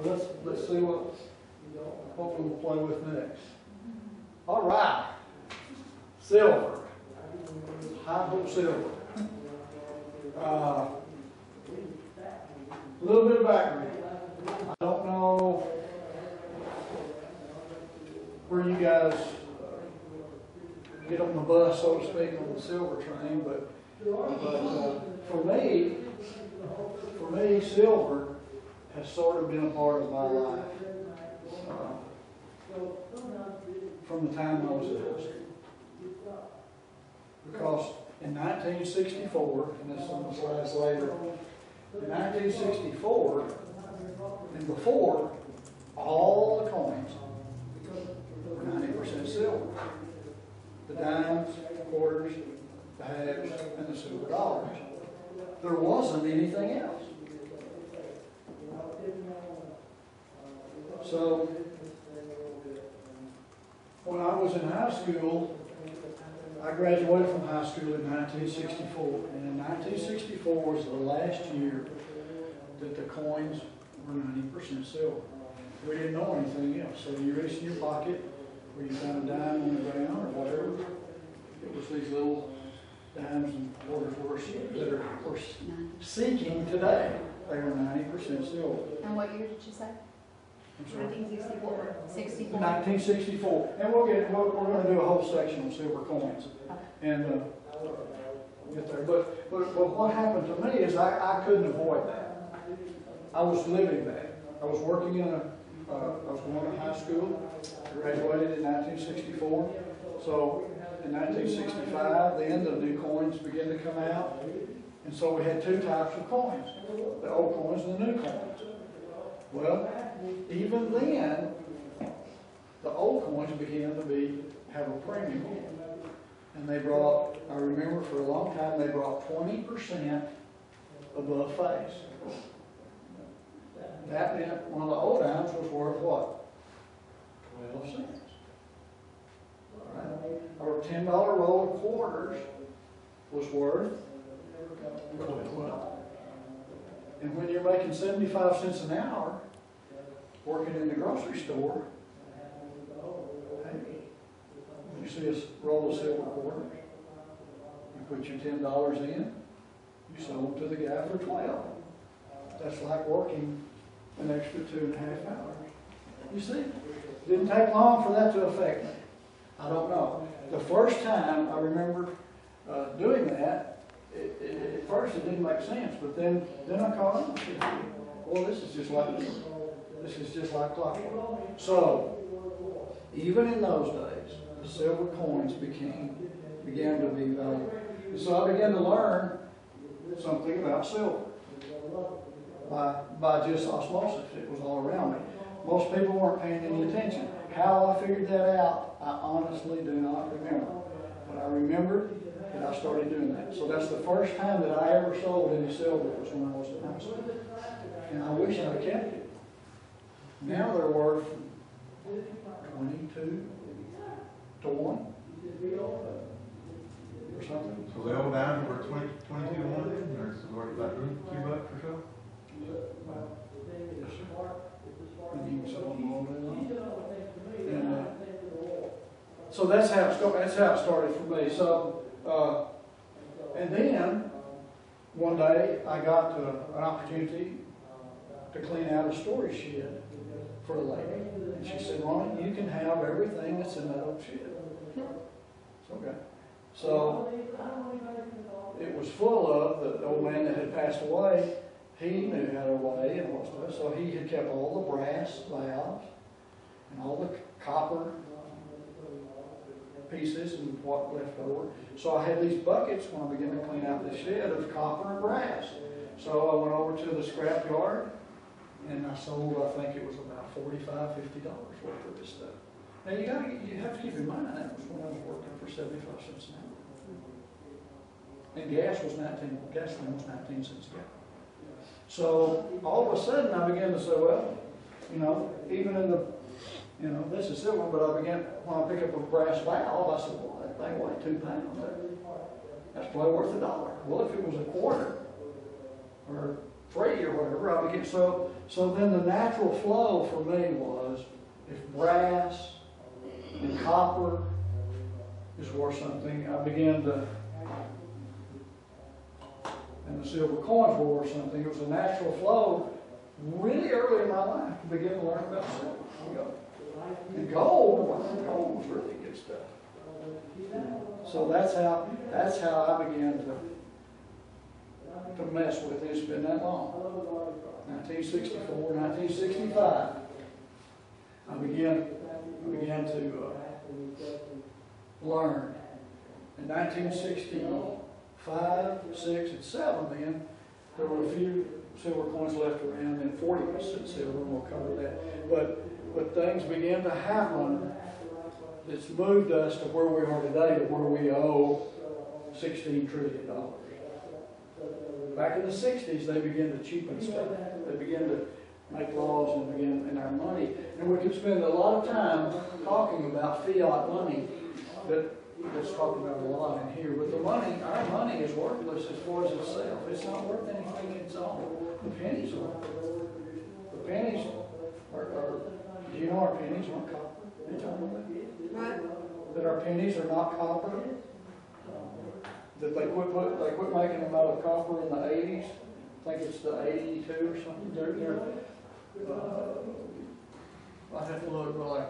let's see what we'll play with next. All right, silver, high hope silver. A little bit of background. I don't know where you guys get on the bus, so to speak, on the silver train, but for me, silver has sort of been a part of my life from the time I was in high school. Because in 1964, and this on the slides later, in 1964 and before, all the coins were 90% silver. The dimes, quarters, the halves, and the silver dollars. There wasn't anything else. So, when I was in high school, I graduated from high school in 1964. And in 1964 was the last year that the coins were 90% silver. We didn't know anything else. So you reached in your pocket, where you found a dime on the ground or whatever. It was these little dimes and quarters that we're seeking today. They were 90% silver. And what year did you say? 1964. 64. 1964. And we're going to do a whole section on silver coins. And get there. But what happened to me is I couldn't avoid that. I was living that. I was working I was going to high school. I graduated in 1964. So in 1965, then the new coins began to come out. And so we had two types of coins, the old coins and the new coins. Well, even then, the old coins began to have a premium. And they brought, I remember for a long time, they brought 20% above face. That meant one of the old dimes was worth what? 12 cents. Right? Or a $10 roll of quarters was worth 12. And when you're making 75 cents an hour, working in the grocery store, hey, you see a roll of silver quarters, you put your $10 in, you sold them to the guy for 12. That's like working an extra 2.5 hours. You see, it didn't take long for that to affect me. I don't know. The first time I remember doing that, at first it didn't make sense, but then I caught on. Well, this is just like clockwork. So, even in those days, the silver coins began to be valuable. And so I began to learn something about silver by just osmosis. It was all around me. Most people weren't paying any attention. How I figured that out, I honestly do not remember. But I remembered that I started doing that. So that's the first time that I ever sold any silver was when I was in high school. And I wish I'd kept it. Now they're worth 22 to 1 or something. So the old dimes were 22 to 1, or it's worth about $2 or so? Yes, sir. And you can sell them all day long. And so that's how it started for me. So, and then one day I got an opportunity to clean out a storage shed for a lady. And she said, Ronnie, you can have everything that's in that old shed. It's okay. So it was full of the old man that had passed away. He knew how to weigh and what stuff. So he had kept all the brass valves and all the copper pieces and what left over. So I had these buckets when I began to clean out the shed of copper and brass. So I went over to the scrap yard and I sold, I think it was about $45, $50 worth of this stuff. Now you have to keep in mind that was when I was working for 75 cents an hour. And gasoline was 19 cents a gallon. So all of a sudden I began to say, well, even in the, this is silver, but I began, when I pick up a brass valve, I said, well, that thing weighed 2 pounds. That's probably worth $1. Well, if it was a quarter or free or whatever, I began, so then the natural flow for me was, if brass and copper is worth something, I began to, and the silver coins were worth something. It was a natural flow really early in my life to begin to learn about silver. And gold, well, gold was really good stuff. So that's how I began to mess with it. It's been that long. 1964, 1965. I began to learn. In 1965, 6, and 7, then there were a few silver coins left around, and 40% silver, and we'll cover that. But things began to happen that's moved us to where we are today, to where we owe $16 trillion. Back in the 60s, they began to cheapen stuff. They began to make laws and our money. And we could spend a lot of time talking about fiat money that's talked about a lot in here. But the money, our money is worthless as far as itself. It's not worth anything in its own. The pennies are. The pennies are do you know our pennies aren't copper? Did y'all know that? That our pennies are not copper? That they quit making them out of copper in the 80s. I think it's the 82 or something. They're I have to look, like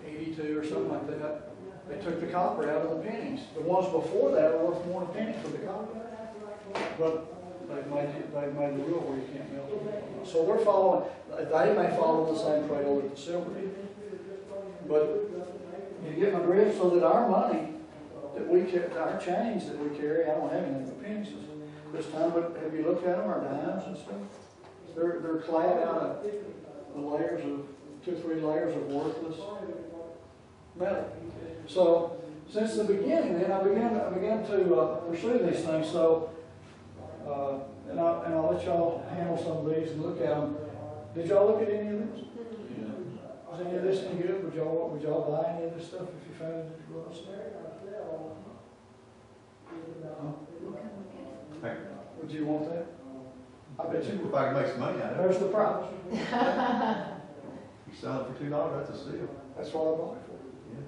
82 or something like that. They took the copper out of the pennies. The ones before that were worth more than a penny for the copper. But they've made the rule where you can't melt them. So we're following, they may follow the same trail that the silver did. But you get my drift, so that our money that we carry, our change that we carry, I don't have any of the pennies this time, but have you looked at them, our dimes and stuff? They're clad out of the layers of 2 or 3 layers of worthless metal. So since the beginning, then I began to pursue these things. So and I'll let y'all handle some of these and look at them. Did y'all look at any of this? Yeah. Was any of this any good? Would y'all buy any of this stuff if you found it at your loss? Hey, Would you want that? I bet you. if I can make some money out of it, There's the price. you sell it for $2, that's a steal. That's what I bought it for. Yeah.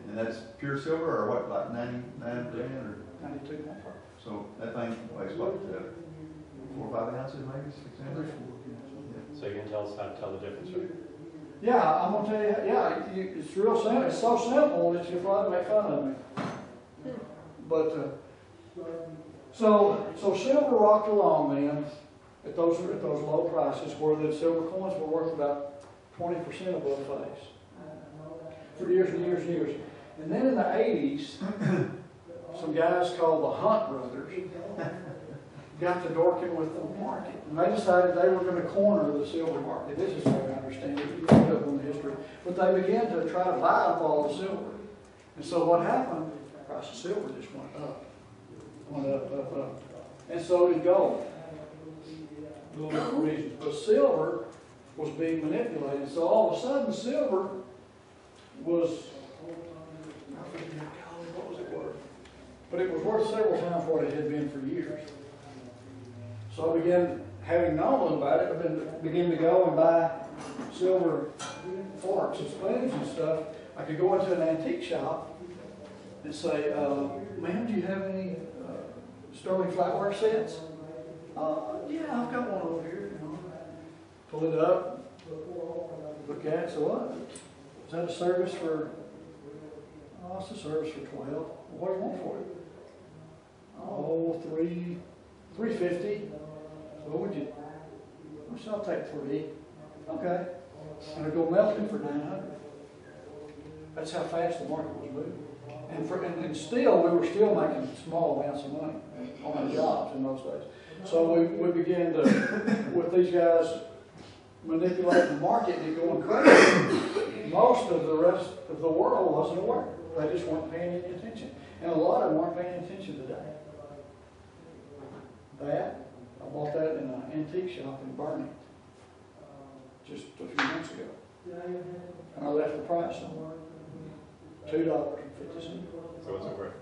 And that's pure silver, or what, like 99 grand, or? 92. So that thing weighs what, 4 or 5 ounces, maybe 6 ounces? So you can tell us how to tell the difference, right? Yeah, I'm gonna tell you. Yeah, it's real simple. It's so simple that you'll probably make fun of me. But so silver rocked along then at those low prices, where the silver coins were worth about 20% above face for years and years and years. And then in the 80s, some guys called the Hunt brothers got to dorking with the market. And they decided they were going to corner the silver market. This is how I understand it. You look up on the history. But they began to try to buy up all the silver. And so what happened, the price of silver just went up. Went up, up, up. And so did gold. Little different reasons. But silver was being manipulated. So all of a sudden, silver was, I forget, what was it worth? But it was worth several times what it had been for years. So I began, having known about it, I began to go and buy silver forks and spoons and stuff. I could go into an antique shop and say, ma'am, do you have any sterling flatware sets? Yeah, I've got one over here. You know. Pull it up, look at it, so what? Is that a service for, oh, it's a service for 12. Well, what do you want for it? Oh, $3.50. What would you? I'll take 3. Okay. And I'd go melt it for 900. That's how fast the market was moving. And still, we were still making small amounts of money on our jobs in those days. So we began to, with these guys manipulating the market and going crazy, most of the rest of the world wasn't aware. They just weren't paying any attention. And a lot of them weren't paying attention today. I bought that in an antique shop in Burning just a few months ago. And I left the price on $2.50. So what's it worth?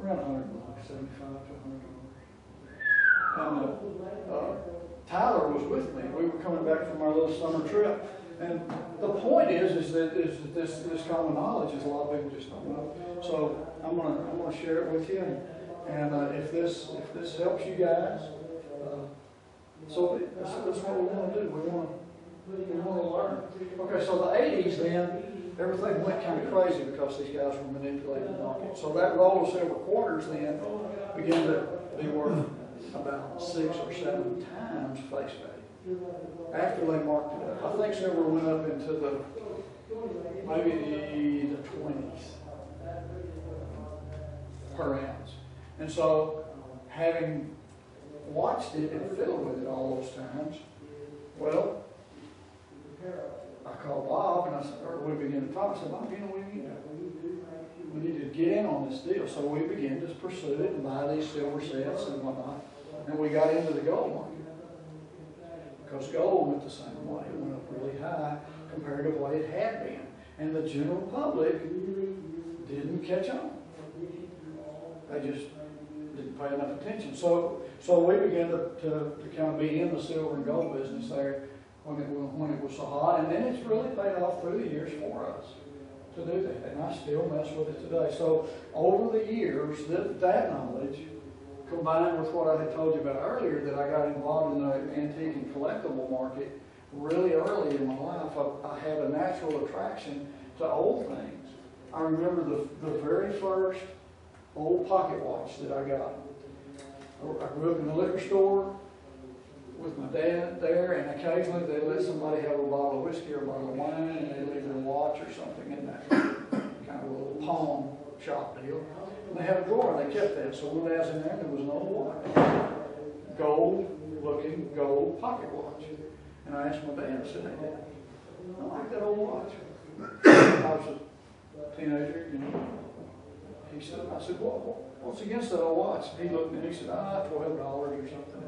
Around $100, $75 to $100. Tyler was with me. We were coming back from our little summer trip. And the point is that this common knowledge is a lot of people just don't know. So I'm gonna share it with you, and if this helps you guys, so that's what we want to do. We want to learn. Okay, so the 80s then, everything went kind of crazy because these guys were manipulating the market. So that roll of silver quarters then began to be worth about 6 or 7 times face value after they marked it up. I think silver went up into maybe the 20s per ounce. And so, having watched it and fiddled with it all those times, well, I called Bob and I said, or we began to talk. I said, Bob, we need to get in on this deal. So we began to pursue it and buy these silver sets and whatnot. And we got into the gold market. Because gold went the same way. It went up really high compared to what it had been. And the general public didn't catch on. They just didn't pay enough attention. So we began to kind of be in the silver and gold business there when it was so hot. And then it's really paid off through the years for us to do that. And I still mess with it today. So over the years, that knowledge, combined with what I had told you about earlier, that I got involved in the antique and collectible market really early in my life, I had a natural attraction to old things. I remember the very first old pocket watch that I got. I grew up in the liquor store with my dad there, and occasionally they let somebody have a bottle of whiskey or a bottle of wine, and they leave their watch or something in that kind of a little pawn shop deal. And they had a drawer, and they kept that. So one day I was in there, and there was an old watch. Gold-looking gold pocket watch. And I asked my dad, I said, hey, Dad, I like that old watch. I was a teenager, you know. He said, I said, well, what's against that old watch? And he looked at me and he said, $12 or something.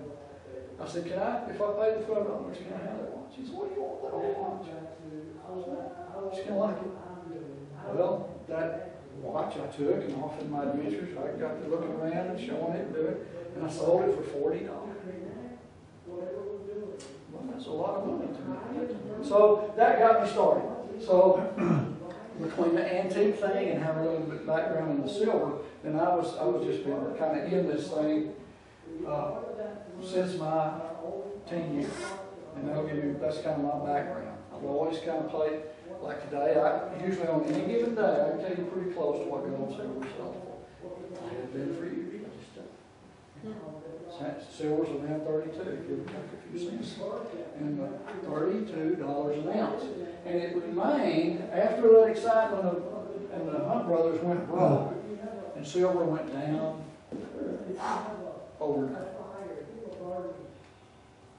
I said, if I pay the $12, can I have that watch? He said, what do you want with that old watch? I just can't like it. Well, that watch I took, and off in my adventures, I got to looking around and showing it and doing it, and I sold it for $40. Well, that's a lot of money to me. So that got me started. So between the antique thing and having a little bit of background in the silver, then I was just been kind of in this thing since my teen years. And that's kind of my background. I've always kind of played, like today, usually on any given day, I can tell you pretty close to what gold and silver sells for. I have been for years. Silver's around 32, give or take a few cents, and $32 an ounce. And it remained, after that excitement and the Hunt brothers went broke, and silver went down overnight.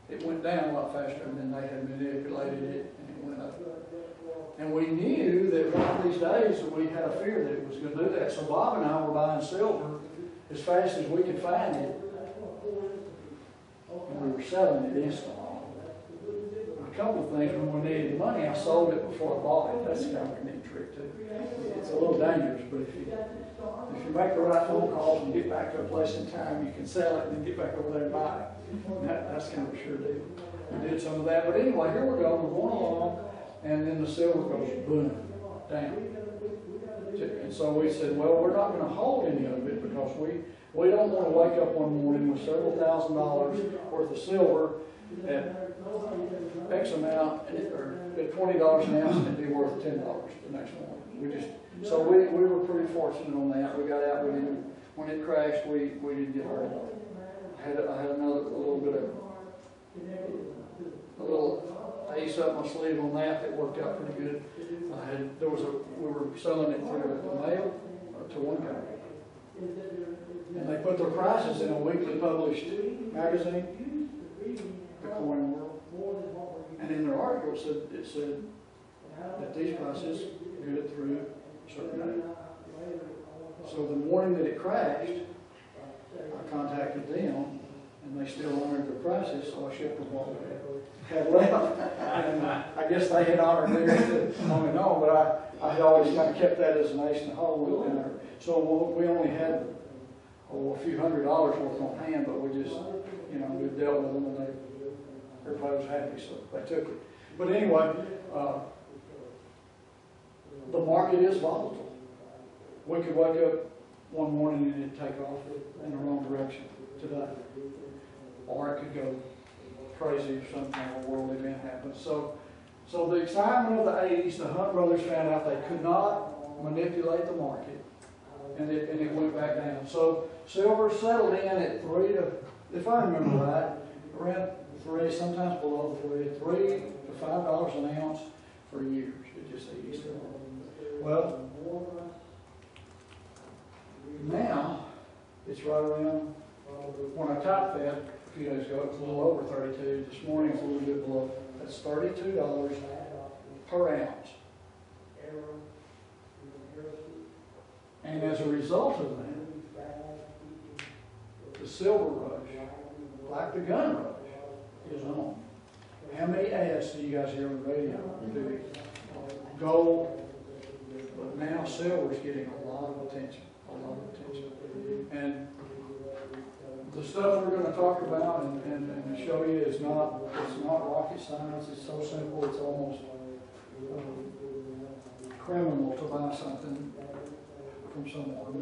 It went down a lot faster than they had manipulated it, and it went up. And we knew that one of these days that we had a fear that it was going to do that. So Bob and I were buying silver as fast as we could find it, and we were selling it instantly. A couple of things, when we needed the money, I sold it before I bought it. That's kind of a neat trick too. It's a little dangerous, but if you make the right phone calls and get back to a place in time, you can sell it and then get back over there and buy it. And that's kind of a sure deal. We did some of that, but anyway, here we go. We're going along, and then the silver goes boom down. And so we said, well, we're not going to hold any of it because we don't want to wake up one morning with several $1,000s worth of silver at X amount, or at $20 an ounce, and be worth $10 the next morning. So we were pretty fortunate on that. We got out. When it crashed, we didn't get hurt. I had a little bit of a little ace up my sleeve on that worked out pretty good. We were selling it through the mail to one company, and they put their prices in a weekly published magazine, the Coin World, and in their article it said that these prices good through a certain date. So the morning that it crashed, I contacted them, and they still honored their prices, so I shipped them what we had left. And I guess they had honored theirs on and on, but I had always kind of kept that as an ace in the hole. So we only had a few $100s worth on hand, but we just, you know, we dealt with them and everybody was happy, so they took it. But anyway, the market is volatile. We could wake up one morning and it'd take off in the wrong direction today. Or it could go crazy if some kind of world event happens. So the excitement of the 80s, the Hunt brothers found out they could not manipulate the market, and it went back down. So silver settled in at 3 to, if I remember right, around 3, sometimes below 3 to $5 an ounce for years. It just eased up. Well, now it's right around, when I typed that a few days ago, it was a little over 32. This morning it's a little bit below. That's $32 per ounce. And as a result of that, the silver rush, like the gun rush, is on. How many ads do you guys hear on the radio? Gold, but now silver is getting a lot of attention. And the stuff we're going to talk about and show you is not rocket science. It's so simple. It's almost criminal to buy something from someone.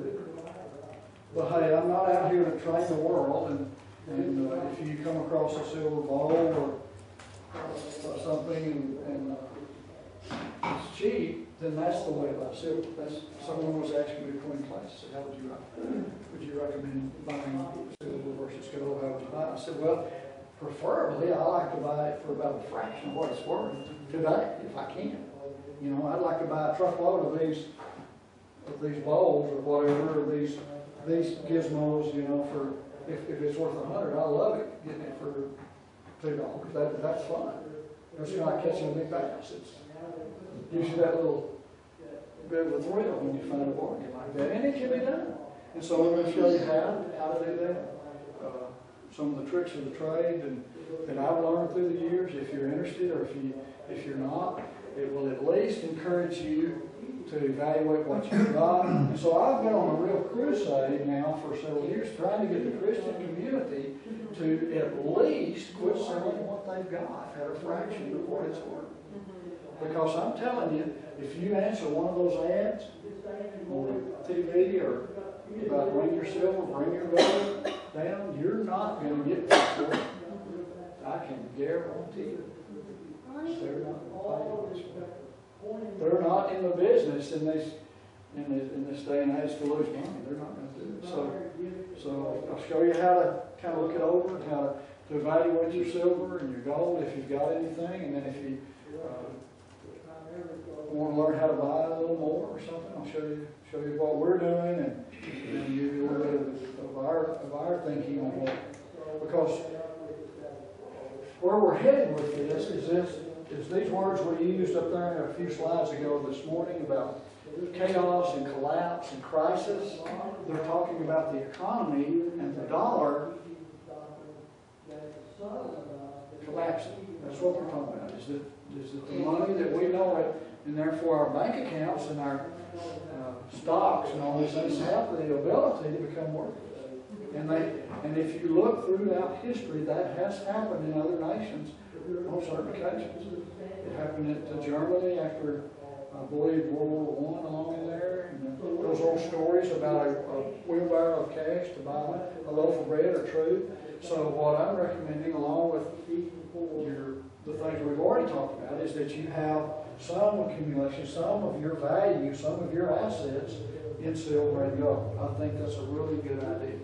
But hey, I'm not out here to train the world. And if you come across a silver bowl or something and it's cheap, then that's the way to buy silver. Someone was asking me between classes, how would you recommend buying silver versus gold? How would you buy it? I said, well, preferably I like to buy it for about a fraction of what it's worth today, if I can. You know, I'd like to buy a truckload of these bowls or whatever, or these gizmos, you know, for if it's worth $100, I love it getting it for $2. That's fun. It's kind of like catching a big bass. It gives you that little bit of a thrill when you find a bargain like that, and it can be done. And so I'm going to show you how to do that. Some of the tricks of the trade that I've learned through the years. If you're interested, or if you're not, it will at least encourage you to evaluate what you've got. And so I've been on a real crusade now for several years trying to get the Christian community to at least quit selling what they've got at a fraction of what it's worth. Because I'm telling you, if you answer one of those ads on TV or about bring your silver, bring your gold down, you're not going to get that for it. I can guarantee you. They're not going to pay this. They're not in the business in this day and age to lose money. They're not going to do it. So I'll show you how to kind of look it over and how to evaluate your silver and your gold if you've got anything, and then if you want to learn how to buy a little more or something, I'll show you what we're doing and give you a little bit of our thinking on what, because where we're headed with this is these words we used up there a few slides ago this morning about chaos and collapse and crisis. They're talking about the economy and the dollar collapsing. That's what they're talking about. Is that the money that we know it, and therefore our bank accounts and our stocks and all these things have the ability to become worthless. And if you look throughout history, that has happened in other nations on certain occasions. It happened to Germany after, I believe, World War I along in there. And those old stories about a wheelbarrow of cash to buy a loaf of bread are true. So what I'm recommending, along with the things we've already talked about, is that you have some accumulation, some of your value, some of your assets in silver and gold. I think that's a really good idea.